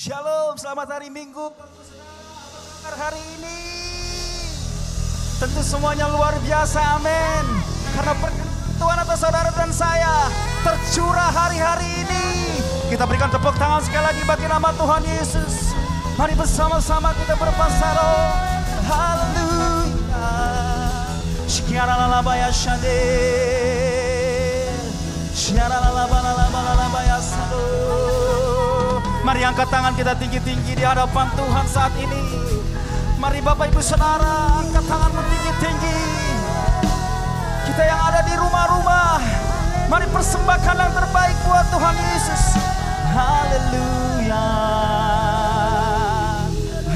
Shalom, selamat hari Minggu. Hari ini tentu semuanya luar biasa, amin. Karena berkat Tuhan atas saudara dan saya tercurah hari-hari ini. Kita berikan tepuk tangan sekali lagi bagi nama Tuhan Yesus. Mari bersama-sama kita berpasaro. Haleluya. Shikiara lalabaya shade. Shiara lalabaya sado. Mari angkat tangan kita tinggi-tinggi di hadapan Tuhan saat ini. Mari Bapak Ibu Saudara, angkat tanganmu tinggi-tinggi. Kita yang ada di rumah-rumah, mari persembahkan yang terbaik buat Tuhan Yesus. Haleluya.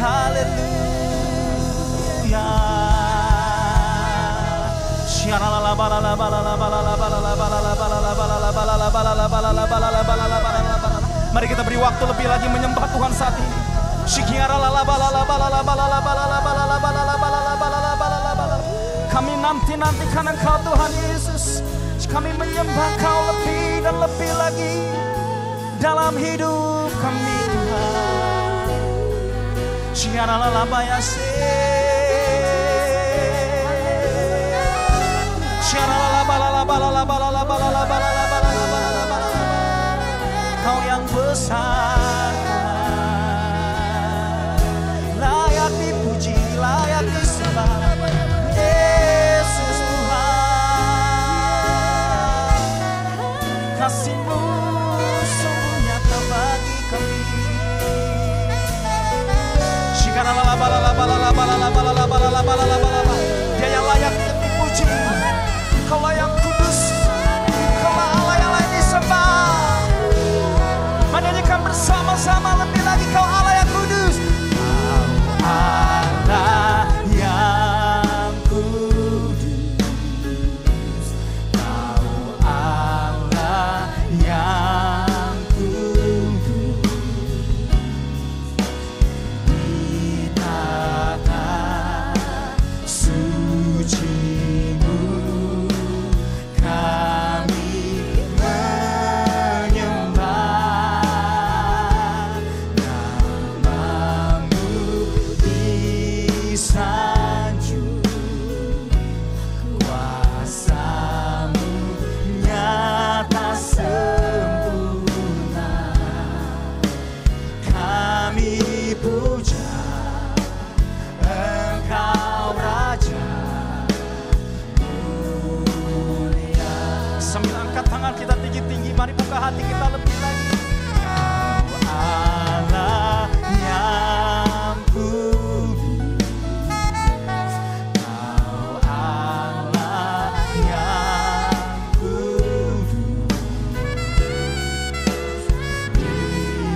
Haleluya. Mari kita beri waktu lebih lagi menyembah Tuhan saat ini. Kami nanti-nantikan Engkau Tuhan Yesus. Kami menyembah Kau lebih dan lebih lagi dalam hidup kami Tuhan. Kau yang besar, layak dipuji, layak disembah, Yesus Tuhan. Kasih-Mu sungguh nyata bagi kami. Dia yang layak dipuji, Kau layak kudus, Kau Allah yang layak disembah. Mari nyanyikan bersama-sama lebih lagi, Kau Allah yang kudus. Kau Allah yang kudus. Kau Allah yang kudus. Di tata suci-Mu kami menyembah. Nama-Mu disanjung, kuasa-Mu nyata sempurna. Kami puja Engkau Raja mulia. Sambil angkat tangan kita tinggi-tinggi, mari buka hati kita lebih lagi. Kau Allah yang kudus. Kau Allah yang kudus. Di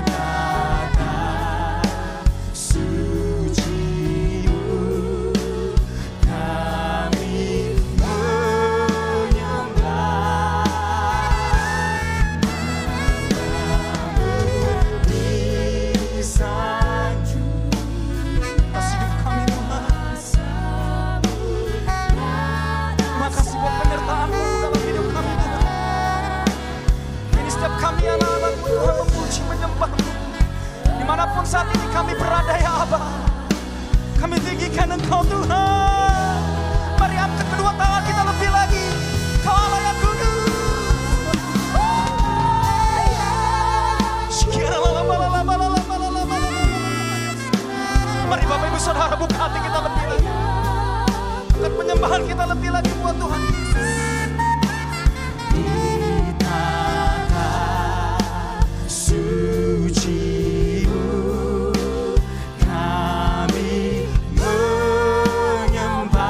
tata suci-Mu kami menyembah. Nama-Mu disanjung, atas hidup kami Tuhan. Makasih buat penyertaan-Mu dalam hidup kami Tuhan. Ini setiap kami anak-anak-Mu Tuhan memuji menyembah-Mu. Dimanapun saat ini kami berada ya Abah, kami tinggikan Engkau Tuhan. Mari angkat kedua tangan kita lebih lagi. Kau Allah yang kudus. Mari Bapak Ibu Saudara buka hati kita lebih lagi. Angkat penyembahan kita lebih lagi buat Tuhan Yesus. Di tata suci-Mu kami menyembah.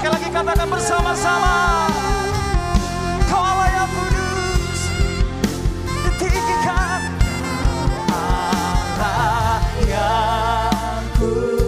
Sekali lagi katakan bersama-sama. Kau Allah yang kudus, ditinggikan. Allah yang kudus.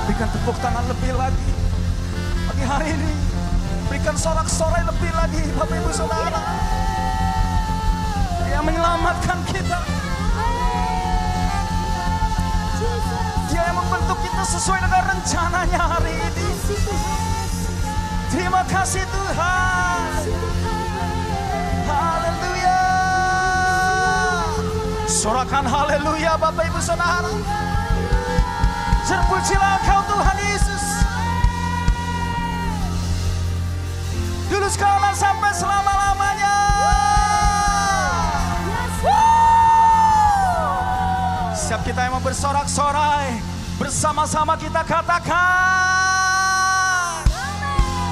Berikan tepuk tangan lebih lagi pagi hari ini. Berikan sorak-sorai lebih lagi Bapak Ibu Saudara. Dia menyelamatkan kita. Dia yang membentuk kita sesuai dengan rencananya hari ini. Terima kasih Tuhan. Haleluya. Sorakan haleluya Bapak Ibu Saudara. Terpujilah Engkau Tuhan Yesus. Dulu sekarang sampai selama-lamanya. Setiap kita yang mau bersorak-sorai, bersama-sama kita katakan.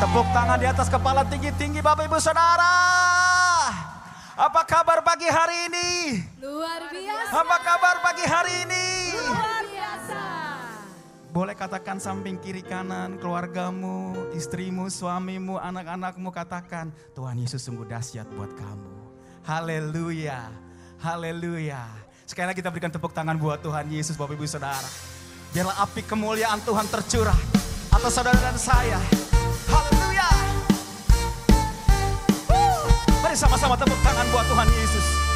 Tepuk tangan di atas kepala tinggi-tinggi Bapak Ibu Saudara. Apa kabar pagi hari ini? Luar biasa. Apa kabar pagi hari ini? Luar biasa. Boleh katakan samping kiri kanan keluargamu, istrimu, suamimu, anak-anakmu, katakan Tuhan Yesus sungguh dahsyat buat kamu. Haleluya, haleluya. Sekali lagi kita berikan tepuk tangan buat Tuhan Yesus Bapak Ibu Saudara. Biarlah api kemuliaan Tuhan tercurah atas saudara dan saya. Haleluya. Mari sama-sama tepuk tangan buat Tuhan Yesus.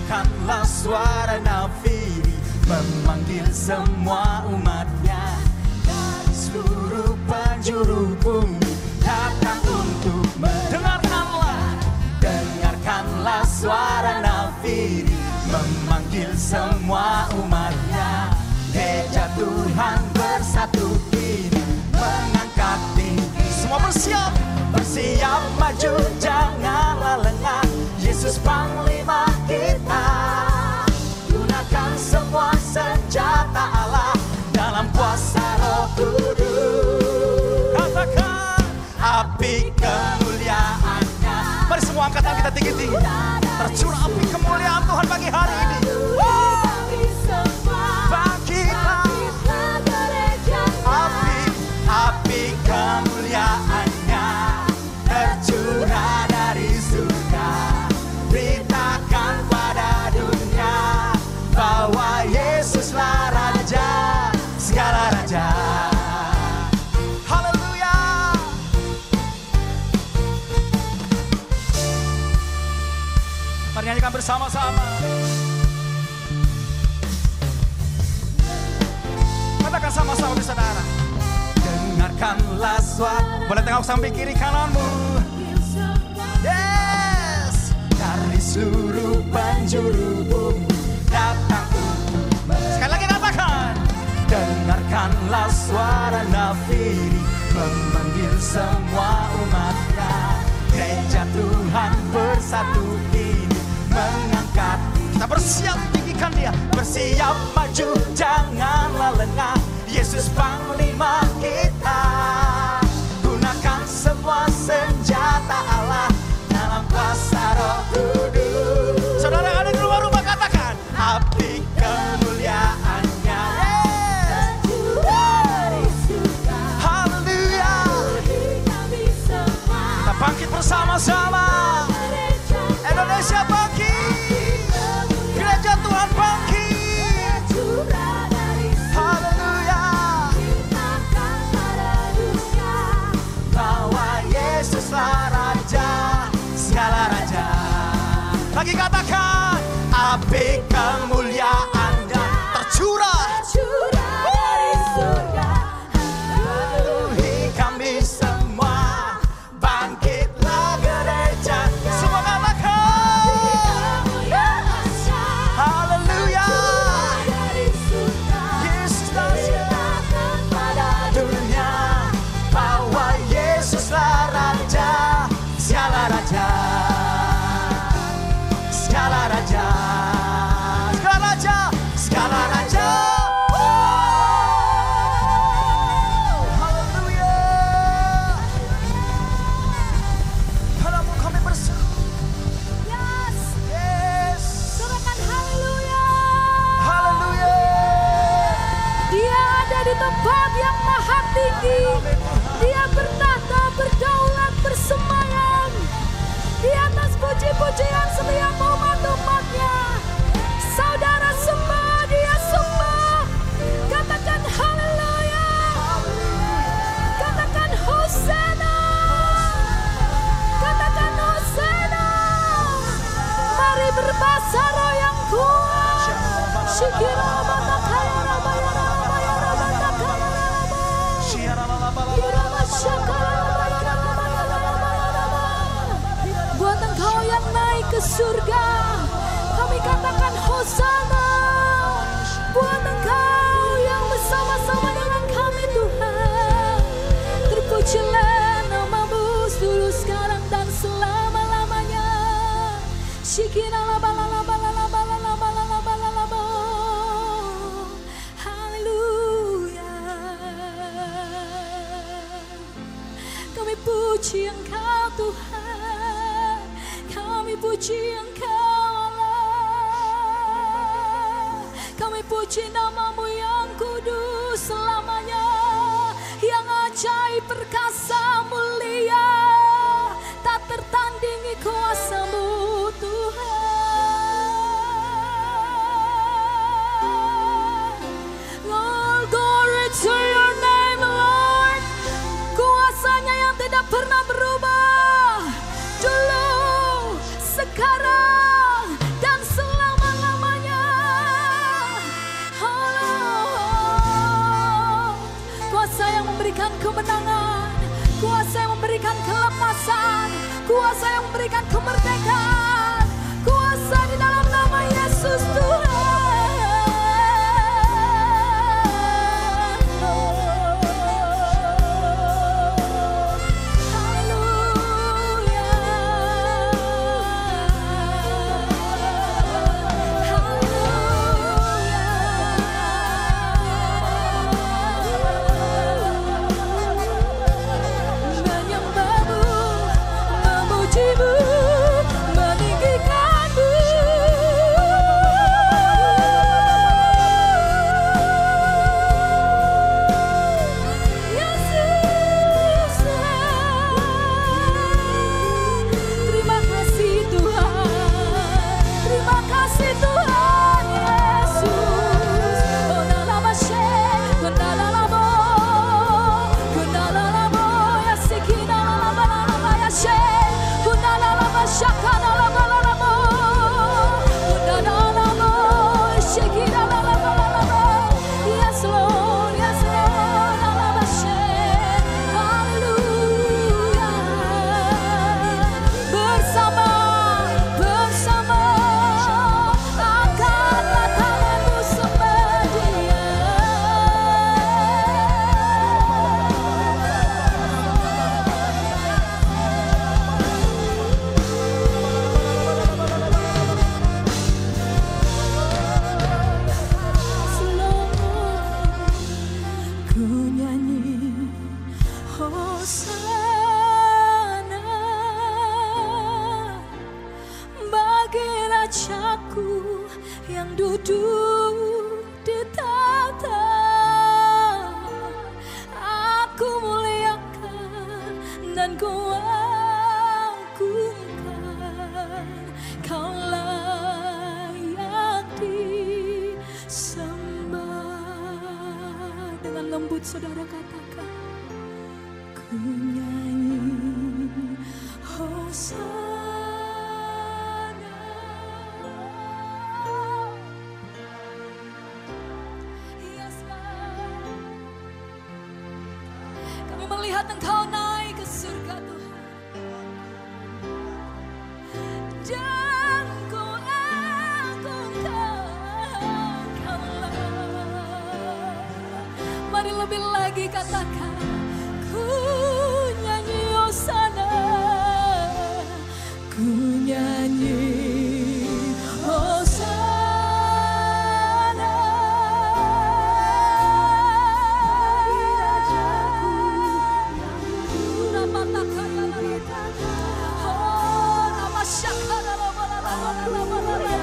Dengarkanlah suara nafiri memanggil semua umatnya dari seluruh penjuru bumi datang untuk dengarkanlah suara nafiri memanggil semua umatnya. Gereja Tuhan bersatu kini mengangkat tinggi. Semua bersiap maju janganlah lengah. Yesus Panglima kita, gunakan semua senjata Allah dalam kuasa Roh Kudus. Katakan api kemuliaan-Nya. Mari semua angkat tangan kita tinggi-tinggi. Tercurah api kemuliaan Tuhan pagi hari ini. Bangkitlah api kemuliaan-Nya tercurah dari surga. Beritakan pada dunia bahwa Yesuslah Raja segala raja. Haleluya. Mari nyanyikan bersama-sama. Katakan sama-sama saudara. Dengarkanlah suara. Boleh tengok samping kiri kananmu. Yes. Dari seluruh penjuru bumi datang untuk. Sekali lagi katakan. Dengarkanlah suara nafiri memanggil semua umatnya. Gereja Tuhan bersatu ini mengangkat. Kita bersiap tinggikan Dia. Bersiap maju janganlah lengah. Yesus Panglima kita. Gunakan semua bersama-sama. Indonesia bangkit, gereja Tuhan bangkit. Haleluya. Bahwa Yesuslah Raja, segala raja. Lagi katakan, api kemuliaan-Nya tercurah dari surga. Memenuhi kami semua, bangkitlah gereja. Semua katakan, haleluya. Yesus datang pada dunia, bahwa Yesuslah Raja, segala raja. Segala raja, segala raja, segala raja. Haleluya. Dalammu kami berseru. Yes. Yes. Sorakan haleluya. Haleluya. Dia ada di tempat yang maha tinggi. Dia bertahta, berdaulat, bersemayam di atas puji-pujian setiap umat-umatnya. Saudara sembah, dia sembah. Katakan haleluya. Katakan hosana. Katakan hosana. Mari berbahasa roh yang kuat. Shikira mata kaya rabaya rabaya rabaya kaya rabaya. Irama syakara rabaya rabaya rabaya rabaya. Buat engkau yang naik ke surga, kami katakan hosana. Buat engkau yang bersama-sama dengan kami Tuhan, terpujilah namamu dulu, sekarang dan selama-lamanya. Shikina laba laba laba laba laba laba. Haleluya. Kami puji Engkau Tuhan, kami puji Engkau Allah, kami puji namamu yang kudus selamanya, yang ajaib, perkasa, mulia, tak tertandingi kuasa-Mu Tuhan. Lord, glory to your name, Lord. Kuasanya yang tidak pernah berubah, dulu, sekarang, dan selama-lamanya. Oh, kuasa yang memberikan kemenangan, kuasa yang memberikan kelepasan, kuasa yang memberikan kemerdekaan, kuasa di dalam nama Yesus Tuhan. Menyembahmu, memujimu, meninggikanmu. Yesus, terima kasih Tuhan, terima kasih Tuhan Yesus. Onalamase, onalalamo, onalalamo, yasikina lalabalama yashe, onalalama shakana lalabalamo, onalalamo, shekina lalabalamo. Yes Lord, yes Lord, alamashe. Haleluya. Bersama, bersama, angkatlah tanganmu sembah Dia. Ku nyanyi hosana bagi Rajaku yang duduk di tahta. Aku muliakan dan ku saudara katakan, ku nyanyi Hosana. Yes, Lord. Kami melihat Engkau naik ke surga Tuhan. Dan ku agungkan Engkau. Mari lebih lagi katakan, ku nyanyi Hosana, ku nyanyi Hosana. Nama takaya oh nama syakara nama takaya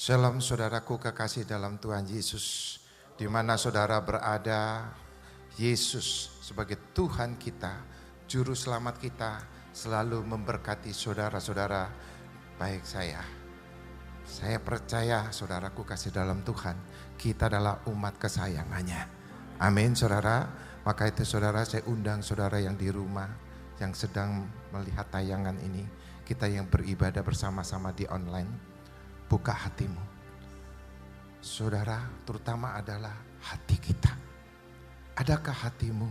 Shalom saudaraku kekasih dalam Tuhan Yesus. Di mana saudara berada, Yesus sebagai Tuhan kita, Juru Selamat kita, selalu memberkati saudara-saudara baik saya. Saya percaya saudaraku kasih dalam Tuhan, kita adalah umat kesayangannya. Amin saudara. Maka itu saudara, saya undang saudara yang di rumah, yang sedang melihat tayangan ini, kita yang beribadah bersama-sama di online. Buka hatimu. Saudara, terutama adalah hati kita. Adakah hatimu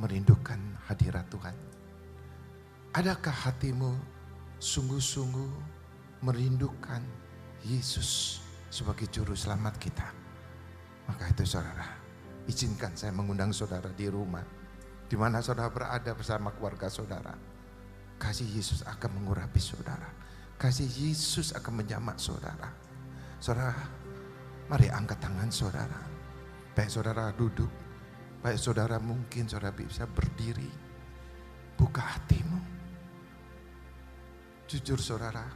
merindukan hadirat Tuhan? Adakah hatimu sungguh-sungguh merindukan Yesus sebagai juru selamat kita? Maka itu saudara, izinkan saya mengundang saudara di rumah, di mana saudara berada bersama keluarga saudara. Kasih Yesus akan mengurapi saudara. Kasih Yesus akan menjamak saudara. Saudara, mari angkat tangan saudara. Baik saudara duduk, baik saudara mungkin saudara bisa berdiri. Buka hatimu. Jujur saudara,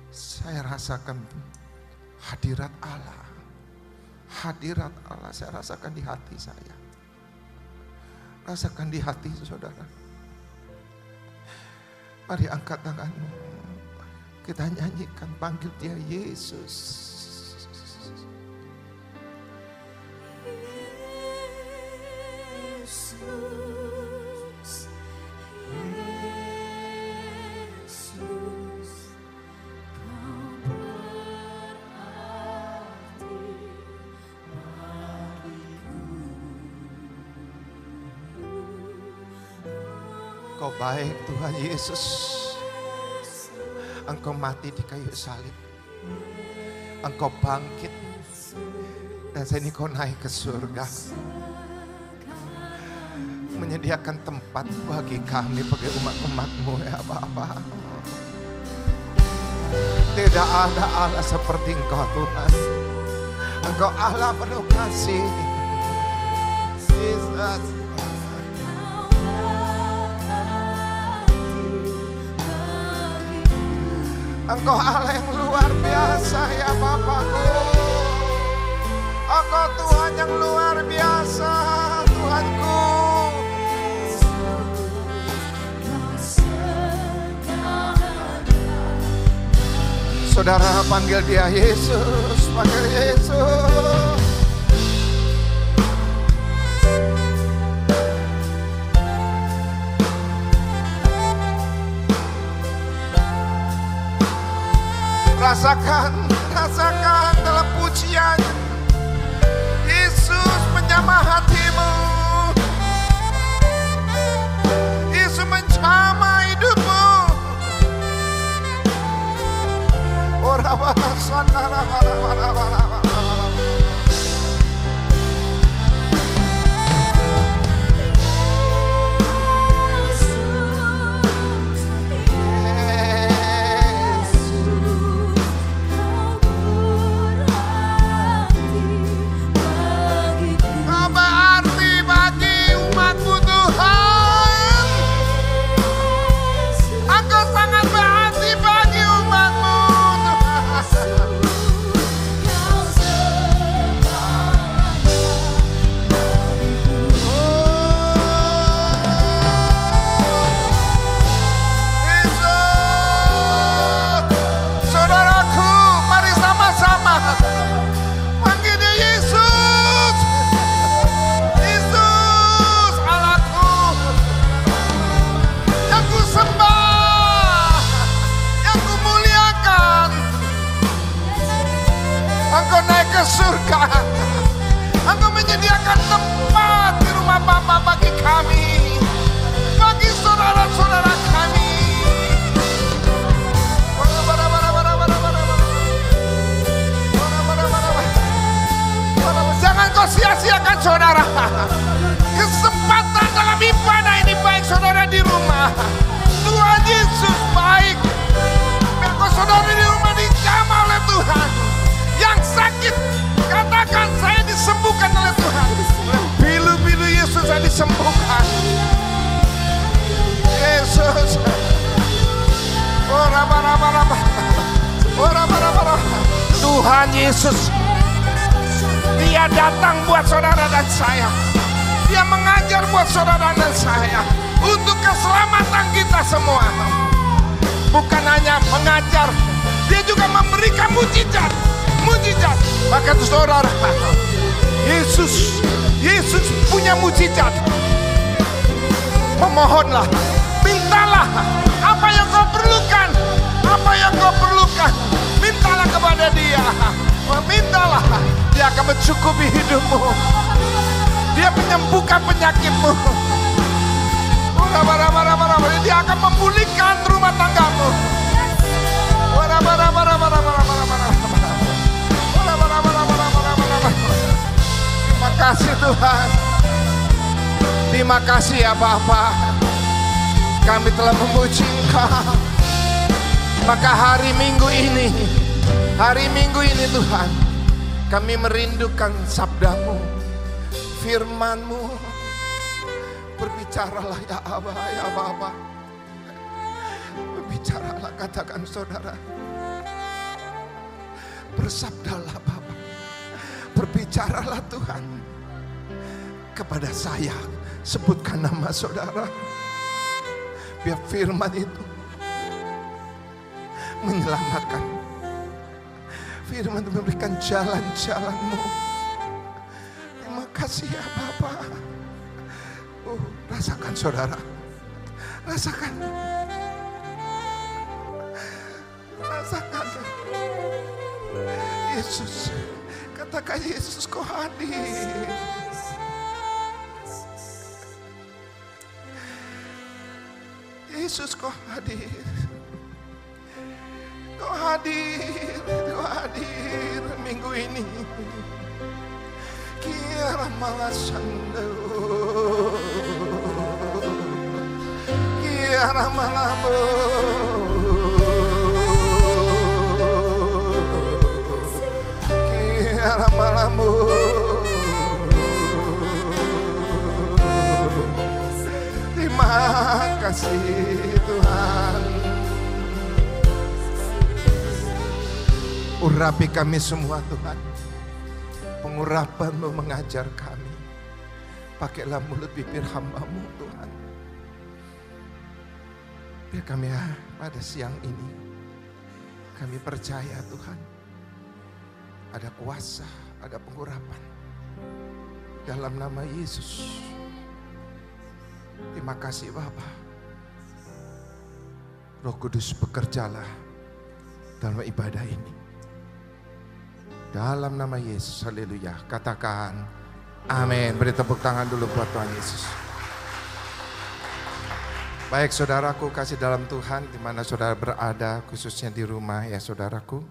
saya rasakan hadirat Allah. Hadirat Allah saya rasakan di hati saya. Rasakan di hati saudara. Mari angkat tanganmu. Kita nyanyikan, panggil dia Yesus. Yesus, Yesus, kau berarti bagiku. Kau baik Tuhan Yesus. Engkau mati di kayu salib. Engkau bangkit. Dan saat ini kau naik ke surga. Menyediakan tempat bagi kami, bagi umat-umat-Mu ya Bapa. Tidak ada Allah seperti Engkau Tuhan. Engkau Allah penuh kasih. Yesus. Engkau Allah yang luar biasa ya Bapakku. Engkau Tuhan yang luar biasa, Tuhanku. Saudara panggil dia Yesus, panggil Yesus. Rasakan dalam pujian. Yesus menjamah hatimu. Yesus menjamah hidupmu. Surga, Engkau menyediakan tempat di rumah Bapa bagi kami, bagi saudara-saudara kami. Jangan kau sia-siakan saudara. Kesempatan dalam ibadah ini baik saudara di rumah. Tuhan Yesus baik. Biar kau saudara di rumah dijamah oleh Tuhan. Yang sakit, katakan saya disembuhkan oleh Tuhan. Pilu-pilu Yesus saya disembuhkan. Yesus. Tuhan Yesus, Dia datang buat saudara dan saya. Dia mengajar buat saudara dan saya. Untuk keselamatan kita semua. Bukan hanya mengajar, Dia juga memberikan mujizat. Maka itu saudara, Yesus punya mujizat. Memohonlah, mintalah apa yang kau perlukan, mintalah kepada Dia. Mintalah, Dia akan mencukupi hidupmu. Dia menyembuhkan penyakitmu. Dia akan memulihkan rumah tanggamu. Terima kasih Tuhan. Terima kasih ya Bapa. Kami telah memuji Engkau. Maka hari Minggu ini Tuhan, kami merindukan sabdamu, firman-Mu. Berbicaralah ya Aba, ya Bapa. Berbicaralah, katakan saudara. Bersabdalah Bapa. Berbicaralah Tuhan kepada saya. Sebutkan nama saudara. Biar firman itu menyelamatkan. Firman itu memberikan jalan-jalan-Mu. Terima kasih ya Bapa. Rasakan saudara. Rasakan. Rasakan. Yesus. Katakan Yesus kau hadir. Yesus kau hadir. Kau hadir. Kau hadir minggu ini. Kira malasando. Kira malamu. Kira malamu. Terima kasih Tuhan. Urapi kami semua Tuhan. Pengurapan-Mu mengajar kami. Pakailah mulut bibir hamba-Mu Tuhan. Biar kami pada siang ini, kami percaya Tuhan. Ada kuasa, ada pengurapan. Dalam nama Yesus. Terima kasih Bapa. Roh Kudus bekerjalah dalam ibadah ini. Dalam nama Yesus, haleluya. Katakan amin. Beri tepuk tangan dulu buat Tuhan Yesus. Baik saudaraku kasih dalam Tuhan, di mana saudara berada, khususnya di rumah ya saudaraku.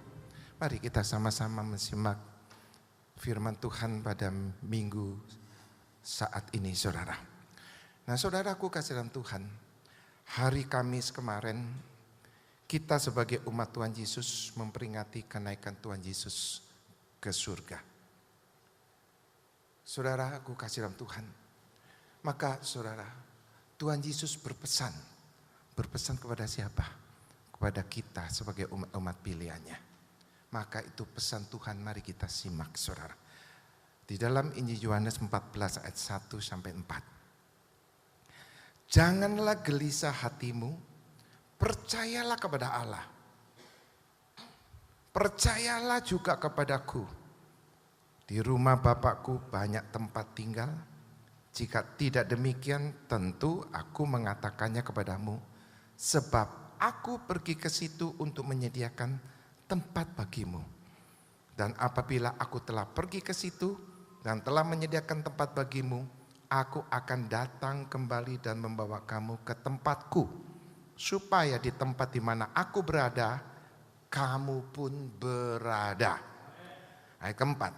Mari kita sama-sama mensimak firman Tuhan pada minggu saat ini saudara. Nah saudaraku kasih dalam Tuhan, hari Kamis kemarin kita sebagai umat Tuhan Yesus memperingati kenaikan Tuhan Yesus ke surga. Saudara, aku kasih dalam Tuhan. Maka saudara, Tuhan Yesus berpesan. Berpesan kepada siapa? Kepada kita sebagai umat pilihannya. Maka itu pesan Tuhan, mari kita simak saudara. Di dalam Injil Yohanes 14 ayat 1 sampai 4. Janganlah gelisah hatimu, percayalah kepada Allah. Percayalah juga kepadaku. Di rumah Bapakku banyak tempat tinggal. Jika tidak demikian, tentu aku mengatakannya kepadamu. Sebab aku pergi ke situ untuk menyediakan tempat bagimu. Dan apabila aku telah pergi ke situ dan telah menyediakan tempat bagimu, aku akan datang kembali dan membawa kamu ke tempatku. Supaya di tempat di mana aku berada, kamu pun berada. Ayat keempat.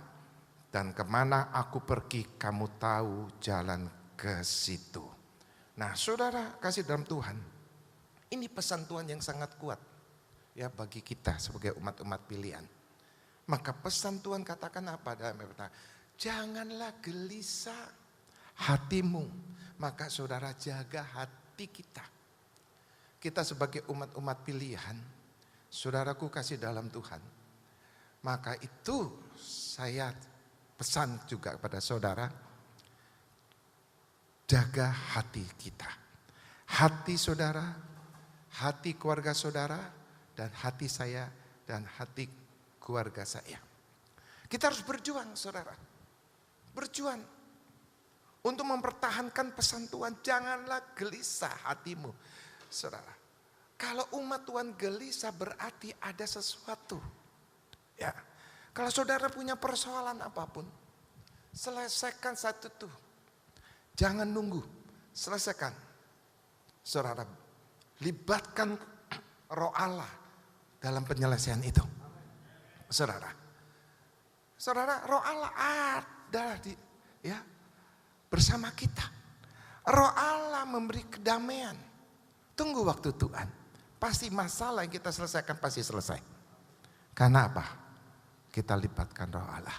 Dan kemana aku pergi, kamu tahu jalan ke situ. Nah saudara kasih dalam Tuhan. Ini pesan Tuhan yang sangat kuat. Ya bagi kita sebagai umat-umat pilihan. Maka pesan Tuhan katakan apa? Janganlah gelisah hatimu. Maka saudara jaga hati kita. Kita sebagai umat-umat pilihan. Saudaraku kasih dalam Tuhan. Maka itu saya pesan juga kepada saudara. Jaga hati kita. Hati saudara, hati keluarga saudara, dan hati saya, dan hati keluarga saya. Kita harus berjuang saudara. Berjuang. Untuk mempertahankan pesan Tuhan. Janganlah gelisah hatimu. Saudara. Kalau umat Tuhan gelisah berarti ada sesuatu. Ya. Kalau saudara punya persoalan apapun. Selesaikan satu tuh. Jangan nunggu. Selesaikan. Saudara, libatkan Roh Allah dalam penyelesaian itu. Saudara, Roh Allah ada bersama kita. Roh Allah memberi kedamaian. Tunggu waktu Tuhan. Pasti masalah yang kita selesaikan pasti selesai. Karena apa? Kita libatkan Roh Allah.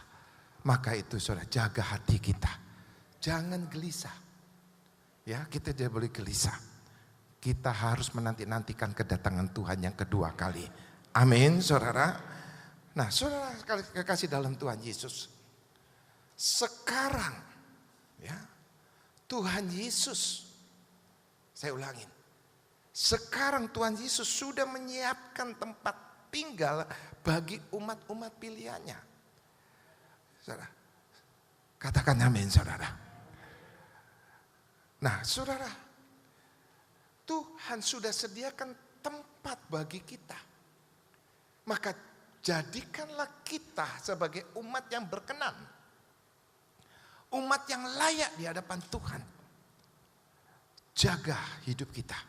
Maka itu saudara, jaga hati kita. Jangan gelisah. Ya, kita tidak boleh gelisah. Kita harus menanti-nantikan kedatangan Tuhan yang kedua kali. Amin, saudara. Nah, saudara kekasih dalam Tuhan Yesus. Sekarang, ya, Tuhan Yesus, saya ulangin. Sekarang Tuhan Yesus sudah menyiapkan tempat tinggal bagi umat-umat pilihannya. Saudara, katakan amin, saudara. Nah, saudara, Tuhan sudah sediakan tempat bagi kita. Maka jadikanlah kita sebagai umat yang berkenan. Umat yang layak di hadapan Tuhan. Jaga hidup kita.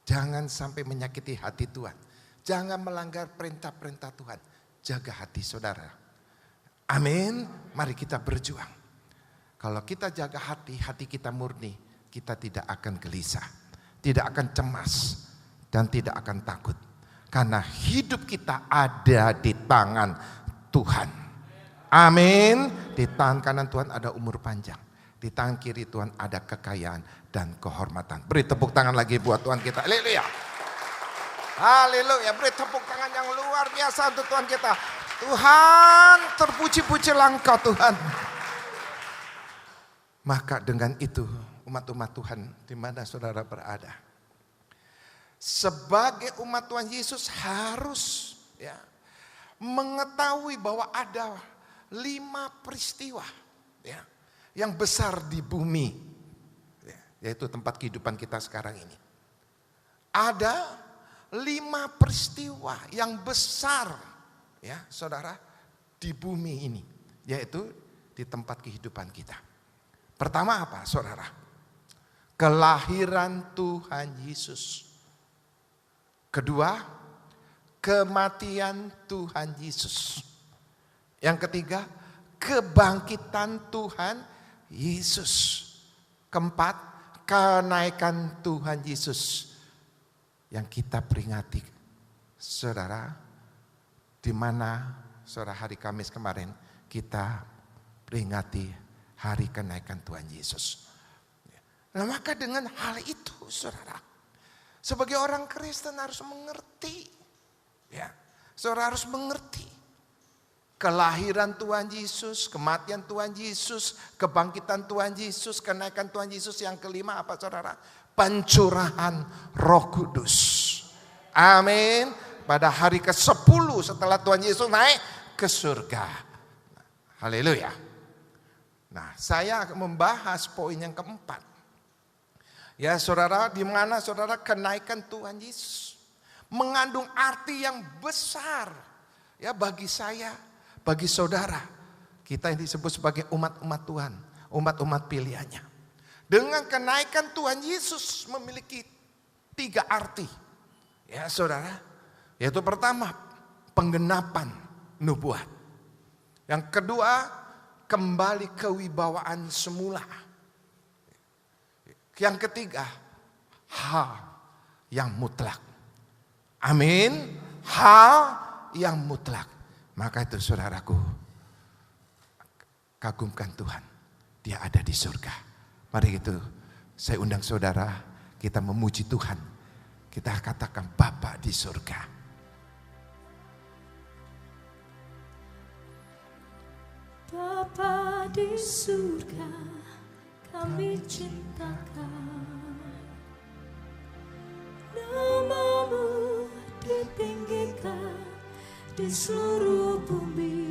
Jangan sampai menyakiti hati Tuhan. Jangan melanggar perintah-perintah Tuhan. Jaga hati saudara. Amin. Mari kita berjuang. Kalau kita jaga hati, hati kita murni. Kita tidak akan gelisah. Tidak akan cemas. Dan tidak akan takut. Karena hidup kita ada di tangan Tuhan. Amin. Di tangan kanan Tuhan ada umur panjang. Di tangan kiri Tuhan ada kekayaan dan kehormatan. Beri tepuk tangan lagi buat Tuhan kita. Haleluya. Haleluya. Beri tepuk tangan yang luar biasa untuk Tuhan kita. Tuhan, terpuji-pujilah Engkau Tuhan. Maka dengan itu umat-umat Tuhan di mana saudara berada. Sebagai umat Tuhan Yesus harus mengetahui bahwa ada 5 peristiwa yang besar di bumi, yaitu tempat kehidupan kita sekarang ini. Ada 5 peristiwa yang besar, saudara, di bumi ini, yaitu di tempat kehidupan kita. Pertama apa, saudara? Kelahiran Tuhan Yesus. Kedua, kematian Tuhan Yesus. Yang ketiga, kebangkitan Tuhan Yesus. Keempat, kenaikan Tuhan Yesus yang kita peringati. Saudara, di mana saudara hari Kamis kemarin kita peringati hari kenaikan Tuhan Yesus. Nah, maka dengan hal itu saudara, sebagai orang Kristen harus mengerti. Saudara harus mengerti. Kelahiran Tuhan Yesus, kematian Tuhan Yesus, kebangkitan Tuhan Yesus, kenaikan Tuhan Yesus. Yang kelima apa saudara? Pencurahan Roh Kudus. Amin. Pada hari ke-10 setelah Tuhan Yesus naik ke surga. Haleluya. Nah, saya membahas poin yang keempat. Ya saudara, di mana saudara kenaikan Tuhan Yesus mengandung arti yang besar bagi saya, bagi saudara. Kita yang disebut sebagai umat-umat Tuhan, umat-umat pilihannya. Dengan kenaikan Tuhan Yesus memiliki 3 arti. Ya saudara, yaitu pertama, penggenapan nubuat. Yang kedua, kembali kewibawaan semula. Yang ketiga, hal yang mutlak. Amin. Hal yang mutlak. Maka itu saudaraku, kagumkan Tuhan. Dia ada di surga. Mari itu saya undang saudara, kita memuji Tuhan. Kita katakan Bapa di surga. Bapa di surga, kami cintakan. Namamu ditinggikan di seluruh bumi.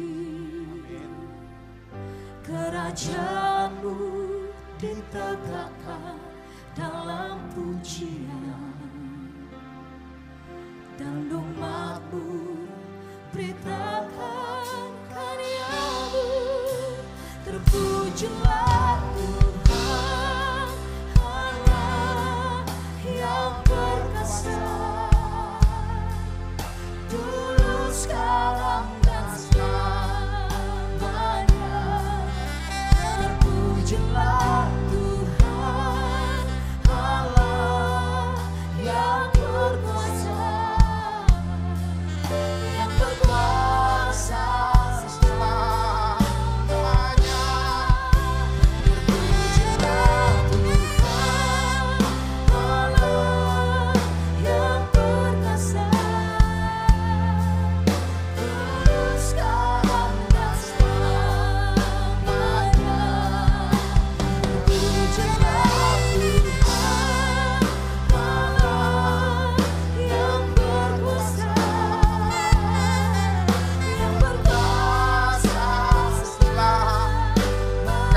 Kerajaanmu ditegakkan dalam pujian. Dan umatmu beritakan karyamu. Terpujilah Tuhan Allah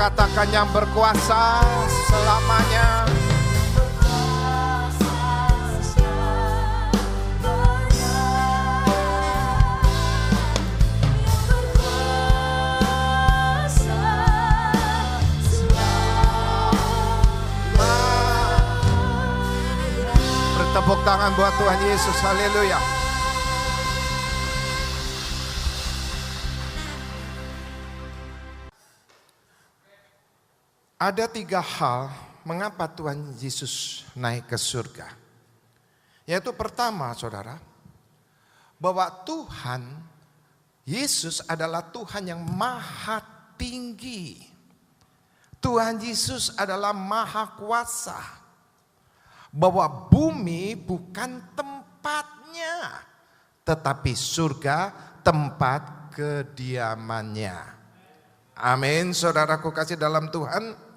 Katakan yang berkuasa selamanya. Bertepuk tangan buat Tuhan Yesus. Haleluya. Ada 3 hal mengapa Tuhan Yesus naik ke surga. Yaitu pertama, saudara, bahwa Tuhan Yesus adalah Tuhan yang maha tinggi. Tuhan Yesus adalah maha kuasa. Bahwa bumi bukan tempatnya, tetapi surga tempat kediamannya. Amin, saudaraku kasih dalam Tuhan.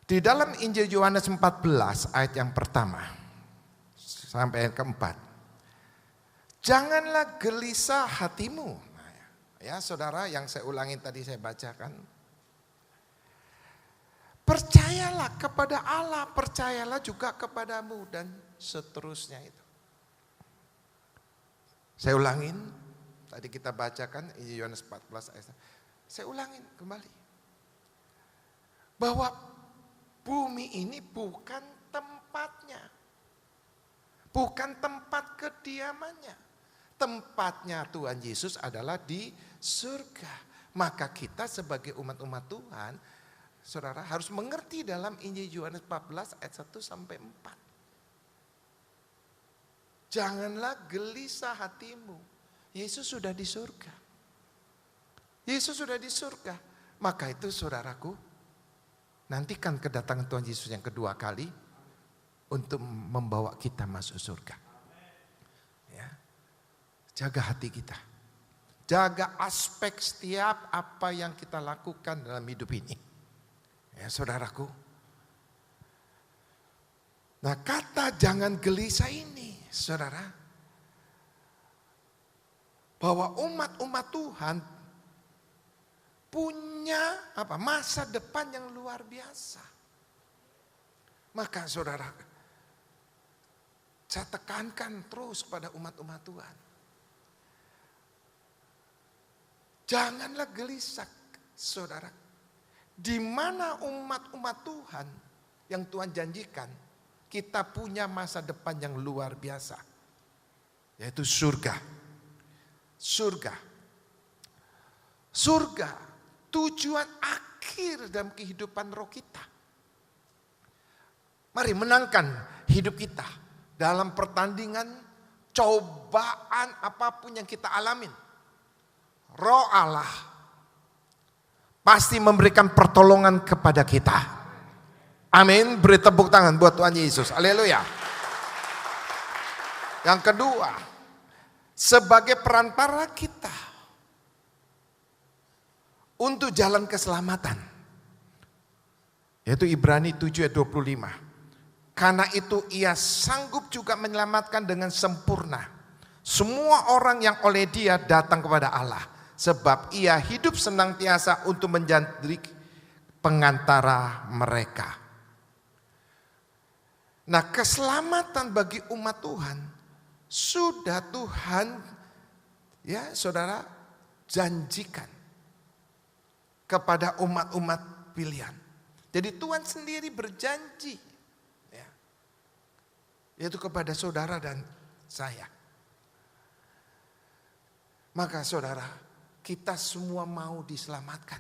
Di dalam Injil Yohanes 14 ayat yang pertama sampai ayat keempat. Janganlah gelisah hatimu. Ya saudara, yang saya ulangin tadi saya bacakan. Percayalah kepada Allah, percayalah juga kepadamu, dan seterusnya itu. Saya ulangin, tadi kita bacakan Injil Yohanes 14 ayat. Saya ulangin kembali. Bahwa bumi ini bukan tempatnya. Bukan tempat kediamannya. Tempatnya Tuhan Yesus adalah di surga. Maka kita sebagai umat-umat Tuhan, saudara, harus mengerti dalam Injil Yohanes 14 ayat 1 sampai 4. Janganlah gelisah hatimu. Yesus sudah di surga. Yesus sudah di surga. Maka itu saudaraku, nantikan kedatangan Tuhan Yesus yang kedua kali untuk membawa kita masuk surga. Ya. Jaga hati kita. Jaga aspek setiap apa yang kita lakukan dalam hidup ini. Ya, saudaraku. Nah, kata jangan gelisah ini, saudara, bahwa umat-umat Tuhan punya masa depan yang luar biasa. Maka saudara, saya tekankan terus pada umat-umat Tuhan. Janganlah gelisah, saudara. Di mana umat-umat Tuhan yang Tuhan janjikan, kita punya masa depan yang luar biasa. Yaitu surga. Surga. Surga. Tujuan akhir dalam kehidupan roh kita. Mari menangkan hidup kita dalam pertandingan, cobaan apapun yang kita alamin. Roh Allah pasti memberikan pertolongan kepada kita. Amin. Beri tepuk tangan buat Tuhan Yesus. Haleluya. Yang kedua, sebagai perantara kita untuk jalan keselamatan. Yaitu Ibrani 7 ayat 25. Karena itu ia sanggup juga menyelamatkan dengan sempurna semua orang yang oleh dia datang kepada Allah. Sebab ia hidup senantiasa untuk menjadi pengantara mereka. Nah, keselamatan bagi umat Tuhan sudah Tuhan, ya saudara, janjikan kepada umat-umat pilihan. Jadi Tuhan sendiri berjanji, ya, yaitu kepada saudara dan saya. Maka saudara, kita semua mau diselamatkan.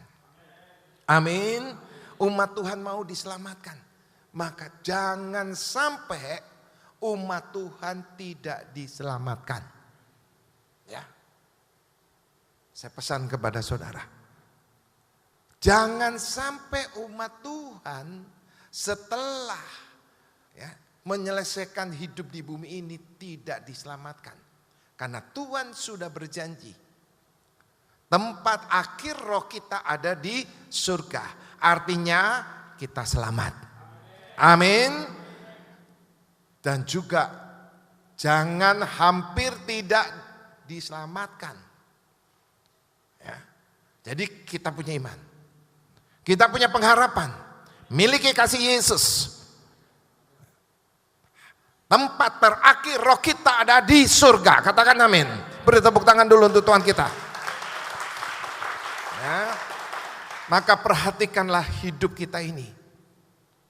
Amin. Umat Tuhan mau diselamatkan. Maka jangan sampai umat Tuhan tidak diselamatkan. Ya. Saya pesan kepada saudara. Jangan sampai umat Tuhan setelah ya, menyelesaikan hidup di bumi ini tidak diselamatkan. Karena Tuhan sudah berjanji. Tempat akhir roh kita ada di surga. Artinya kita selamat. Amin. Dan juga jangan hampir tidak diselamatkan. Ya. Jadi kita punya iman. Kita punya pengharapan, miliki kasih Yesus. Tempat terakhir roh kita ada di surga. Katakan amin. Beri tepuk tangan dulu untuk Tuhan kita. Ya. Maka perhatikanlah hidup kita ini.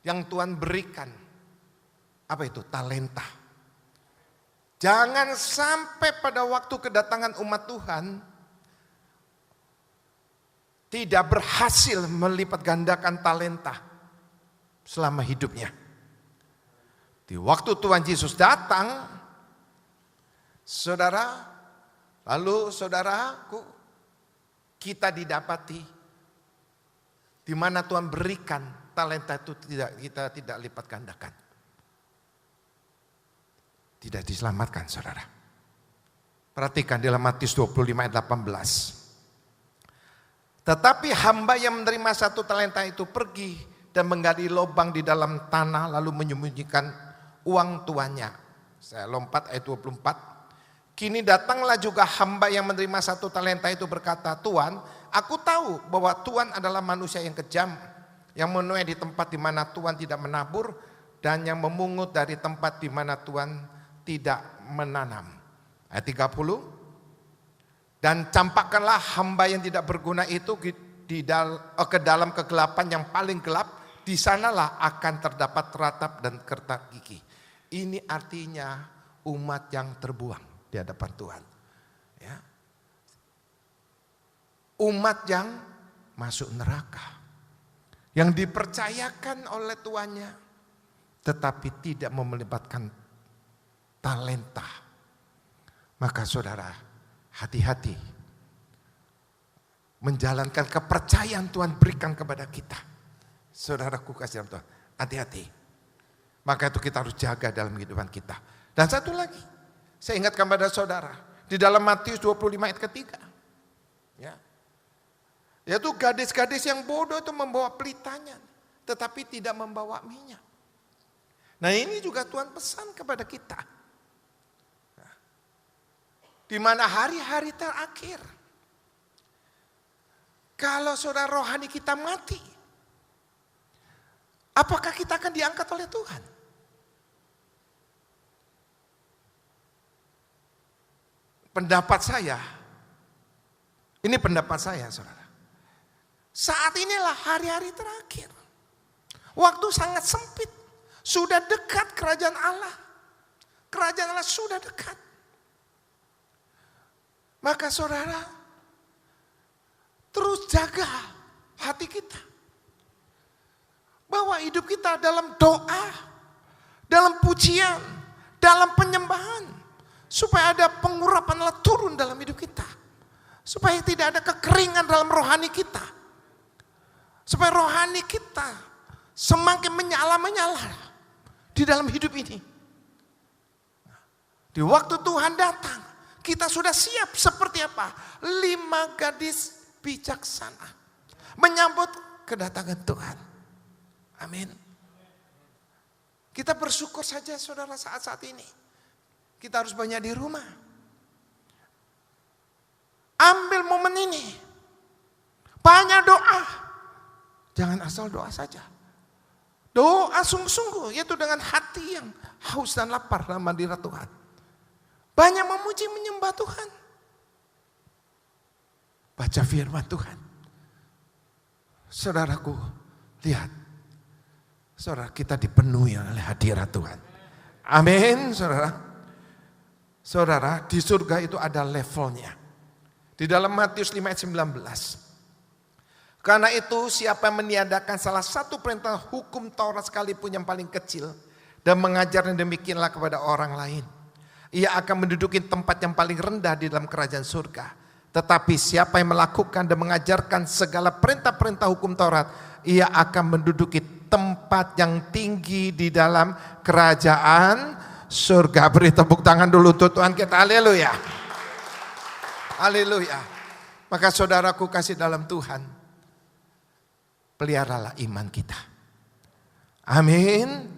Yang Tuhan berikan. Apa itu? Talenta. Jangan sampai pada waktu kedatangan umat Tuhan tidak berhasil melipat gandakan talenta selama hidupnya. Di waktu Tuhan Yesus datang, saudara, lalu saudaraku, kita didapati di mana Tuhan berikan talenta itu kita tidak lipat gandakan. Tidak diselamatkan, saudara. Perhatikan dalam Matius 25 ayat 18. Tetapi hamba yang menerima 1 talenta itu pergi dan menggali lubang di dalam tanah lalu menyembunyikan uang tuannya. Saya lompat ayat 24. Kini datanglah juga hamba yang menerima 1 talenta itu berkata, Tuan, aku tahu bahwa Tuan adalah manusia yang kejam, yang menuai di tempat di mana Tuan tidak menabur, dan yang memungut dari tempat di mana Tuan tidak menanam. Ayat 30. Dan campakkanlah hamba yang tidak berguna itu ke dalam kegelapan yang paling gelap, di sanalah akan terdapat ratap dan kertak gigi. Ini artinya umat yang terbuang di hadapan Tuhan. Ya. Umat yang masuk neraka. Yang dipercayakan oleh tuannya. Tetapi tidak melibatkan talenta. Maka saudara, hati-hati. Menjalankan kepercayaan Tuhan berikan kepada kita. Saudaraku kasih dalam Tuhan, hati-hati. Maka itu kita harus jaga dalam kehidupan kita. Dan satu lagi, saya ingatkan pada saudara, di dalam Matius 25 ayat ketiga. Ya. Yaitu gadis-gadis yang bodoh itu membawa pelitanya, tetapi tidak membawa minyak. Nah ini juga Tuhan pesan kepada kita. Nah, di mana hari-hari terakhir, kalau saudara rohani kita mati, apakah kita akan diangkat oleh Tuhan? Pendapat saya, ini pendapat saya saudara. Saat inilah hari-hari terakhir. Waktu sangat sempit. Sudah dekat kerajaan Allah. Kerajaan Allah sudah dekat. Maka saudara, terus jaga hati kita. Bahwa hidup kita dalam doa, dalam pujian, dalam penyembahan. Supaya ada pengurapan Allah turun dalam hidup kita. Supaya tidak ada kekeringan dalam rohani kita. Supaya rohani kita semakin menyala-menyala di dalam hidup ini. Di waktu Tuhan datang, kita sudah siap seperti apa? 5 gadis bijaksana menyambut kedatangan Tuhan. Amin. Kita bersyukur saja saudara saat-saat ini. Kita harus banyak di rumah. Ambil momen ini. Banyak doa. Jangan asal doa saja. Doa sungguh-sungguh, yaitu dengan hati yang haus dan lapar dalam hadirat Tuhan. Banyak memuji menyembah Tuhan. Baca firman Tuhan. Saudaraku, lihat. Saudara, kita dipenuhi oleh hadirat Tuhan. Amin, saudara. Saudara, di surga itu ada levelnya. Di dalam Matius 5 ayat 19. Karena itu siapa yang meniadakan salah satu perintah hukum Taurat sekalipun yang paling kecil dan mengajarnya demikianlah kepada orang lain, ia akan menduduki tempat yang paling rendah di dalam kerajaan surga. Tetapi siapa yang melakukan dan mengajarkan segala perintah-perintah hukum Taurat, ia akan menduduki tempat yang tinggi di dalam kerajaan surga. Beri tepuk tangan dulu untuk Tuhan kita. Haleluya. Haleluya. Maka saudaraku kasih dalam Tuhan, peliharalah iman kita. Amin.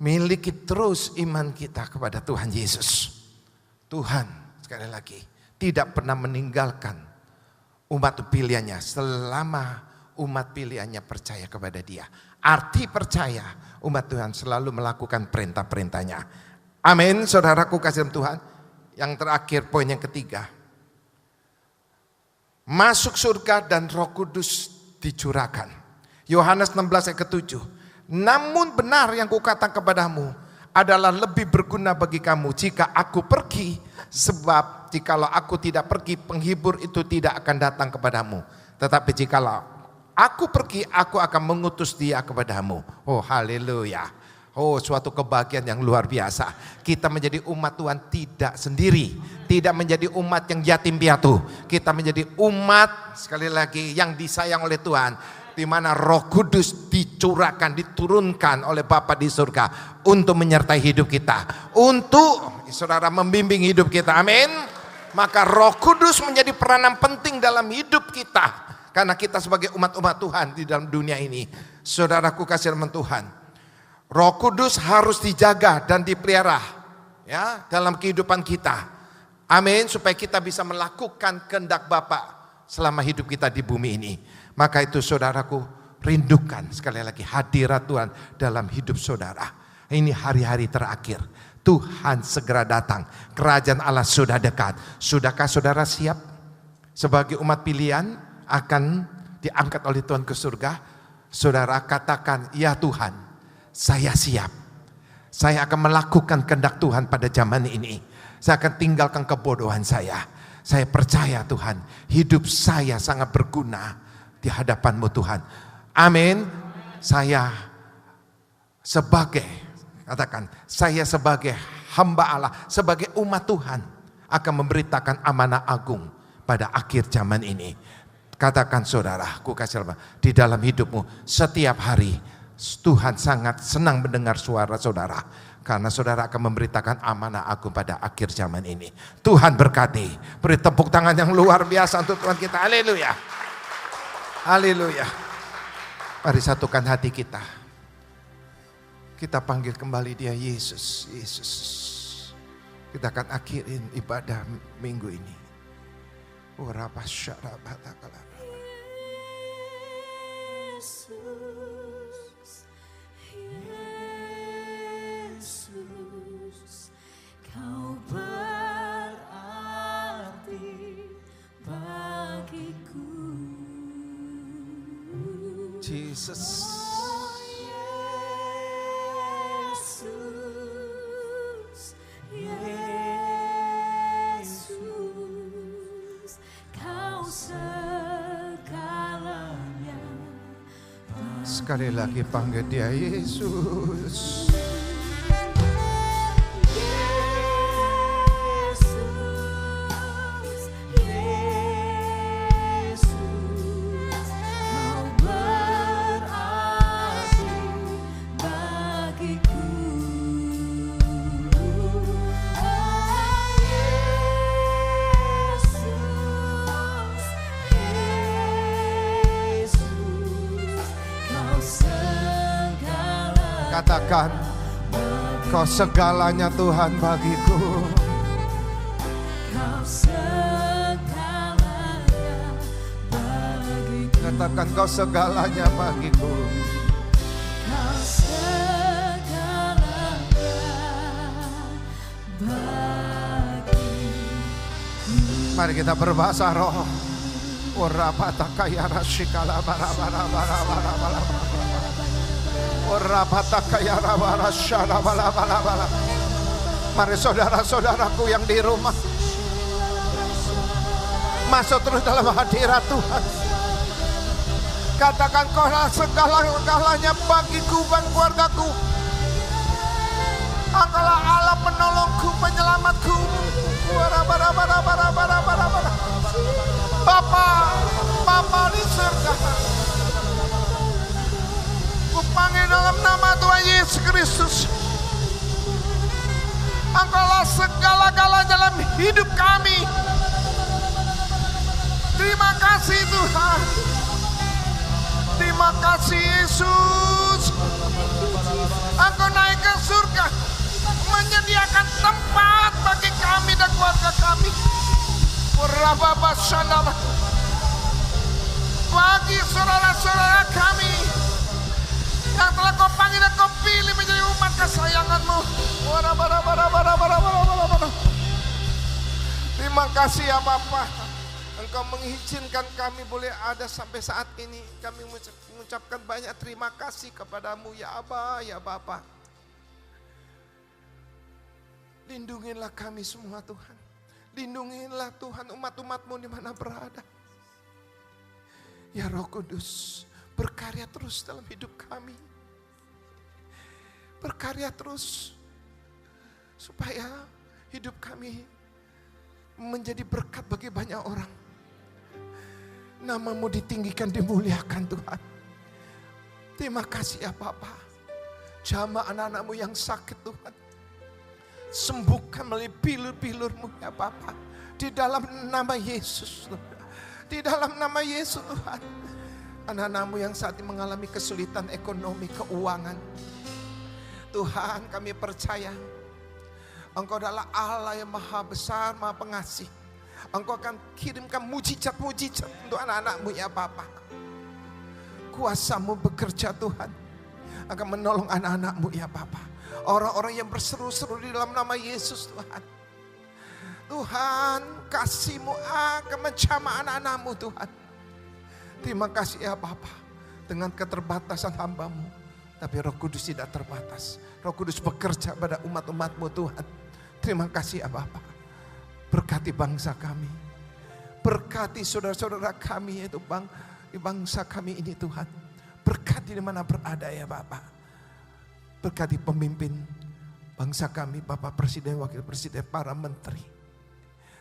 Miliki terus iman kita kepada Tuhan Yesus. Tuhan sekali lagi tidak pernah meninggalkan umat pilihannya selama umat pilihannya percaya kepada Dia. Arti percaya, umat Tuhan selalu melakukan perintah-perintahnya. Amin, saudaraku kasih dalam Tuhan. Yang terakhir, poin yang ketiga. Masuk surga dan Roh Kudus dicurahkan. Yohanes 16 ayat ke-7. Namun benar yang kukatakan kepadamu adalah lebih berguna bagi kamu jika aku pergi. Sebab jikalau aku tidak pergi, penghibur itu tidak akan datang kepadamu. Tetapi jikalau aku pergi, aku akan mengutus Dia kepadamu. Oh haleluya. Oh suatu kebahagiaan yang luar biasa. Kita menjadi umat Tuhan tidak sendiri. Tidak menjadi umat yang yatim piatu. Kita menjadi umat sekali lagi yang disayang oleh Tuhan. Di mana Roh Kudus dicurahkan, diturunkan oleh Bapa di surga untuk menyertai hidup kita, untuk saudara membimbing hidup kita. Amin. Maka Roh Kudus menjadi peranan penting dalam hidup kita, karena kita sebagai umat-umat Tuhan di dalam dunia ini. Saudaraku kasih dalam Tuhan, Roh Kudus harus dijaga dan dipelihara ya dalam kehidupan kita. Amin. Supaya kita bisa melakukan kehendak Bapa selama hidup kita di bumi ini. Maka itu saudaraku, rindukan sekali lagi hadirat Tuhan dalam hidup saudara. Ini hari-hari terakhir. Tuhan segera datang. Kerajaan Allah sudah dekat. Sudahkah saudara siap? Sebagai umat pilihan akan diangkat oleh Tuhan ke surga. Saudara katakan, ya Tuhan, saya siap. Saya akan melakukan kehendak Tuhan pada zaman ini. Saya akan tinggalkan kebodohan saya. Saya percaya Tuhan, hidup saya sangat berguna di hadapan-Mu Tuhan. Amin. Saya sebagai hamba Allah, sebagai umat Tuhan akan memberitakan amanah agung pada akhir zaman ini. Katakan saudara, aku kasih di dalam hidupmu setiap hari Tuhan sangat senang mendengar suara saudara, karena saudara akan memberitakan amanah agung pada akhir zaman ini. Tuhan berkati. Beri tepuk tangan yang luar biasa untuk Tuhan kita. Haleluya. Haleluya. Mari satukan hati kita. Kita panggil kembali Dia, Yesus, Yesus. Kita akan akhirin ibadah minggu ini. Yesus, Yesus, Kau berarti bagiku. Jesus. Yesus, Yesus, Kau segalanya. Sekali lagi panggil Dia, Yesus. Katakan, Kau segalanya Tuhan bagiku. Kau segalanya bagiku. Katakan, Kau segalanya bagiku. Kau segalanya bagiku. Mari kita berbahasa roh. Orapatakaya rasikala bara-bara bara-bara. Mari saudara-saudaraku yang di rumah, masuk terus dalam hadirat Tuhan. Katakan, Kau segala-galanya bagiku dan keluargaku. Engkaulah Allah penolongku, penyelamatku. Bapa di surga, panggil dalam nama Tuhan Yesus Kristus. Engkaulah segala-galanya dalam hidup kami. Terima kasih Tuhan. Terima kasih Yesus. Engkau naik ke surga, menyediakan tempat bagi kami dan keluarga kami. bagi saudara-saudara kami yang telah kau panggil dan kau pilih menjadi umat kesayanganmu. Terima kasih ya Bapa. Engkau mengizinkan kami boleh ada sampai saat ini. Kami mengucapkan banyak terima kasih kepadamu ya Aba, ya Bapa. Lindungilah kami semua Tuhan. Lindungilah Tuhan umat-umatmu di mana berada. Ya Roh Kudus, berkarya terus dalam hidup kami. Berkarya terus supaya hidup kami menjadi berkat bagi banyak orang. Namamu ditinggikan, dimuliakan Tuhan. Terima kasih ya Bapa. Jamah anak-anakmu yang sakit Tuhan. Sembuhkan melalui bilur-bilurmu ya Bapa. Di dalam nama Yesus Tuhan. Di dalam nama Yesus Tuhan. Anak-anakmu yang saat ini mengalami kesulitan ekonomi, keuangan. Tuhan kami percaya Engkau adalah Allah yang maha besar, maha pengasih. Engkau akan kirimkan mujizat-mujizat untuk anak-anakmu ya Bapa. Kuasamu bekerja Tuhan. Akan menolong anak-anakmu ya Bapa. Orang-orang yang berseru-seru di dalam nama Yesus Tuhan. Tuhan kasih-Mu akan menjamah anak-anakmu Tuhan. Terima kasih ya Bapa. Dengan keterbatasan hamba-Mu. Tapi Roh Kudus tidak terbatas. Roh Kudus bekerja pada umat-umat-Mu Tuhan. Terima kasih ya Bapa. Berkati bangsa kami. Berkati saudara-saudara kami yaitu bangsa kami ini Tuhan. Berkati di mana berada ya Bapa. Berkati pemimpin bangsa kami, Bapak Presiden, Wakil Presiden, para menteri.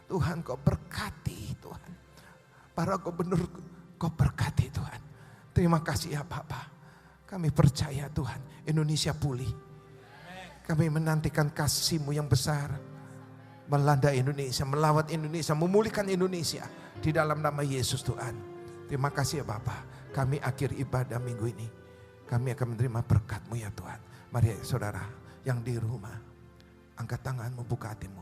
Tuhan Kau berkati Tuhan. Para gubernur Kau berkati Tuhan. Terima kasih ya Bapak. Kami percaya Tuhan Indonesia pulih. Kami menantikan kasih-Mu yang besar. Melanda Indonesia, melawat Indonesia, memulihkan Indonesia. Di dalam nama Yesus Tuhan. Terima kasih ya Bapak. Kami akhir ibadah minggu ini. Kami akan menerima berkat-Mu ya Tuhan. Mari saudara yang di rumah. Angkat tanganmu, buka hatimu.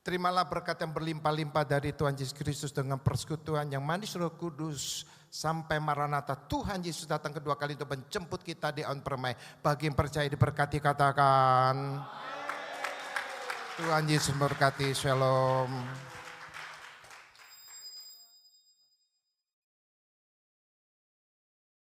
Terimalah berkat yang berlimpah-limpah dari Tuhan Yesus Kristus dengan persekutuan yang manis Roh Kudus. Sampai Maranatha Tuhan Yesus datang kedua kali untuk menjemput kita di awan permai. Bagi yang percaya diberkati katakan. Tuhan Yesus memberkati. Shalom.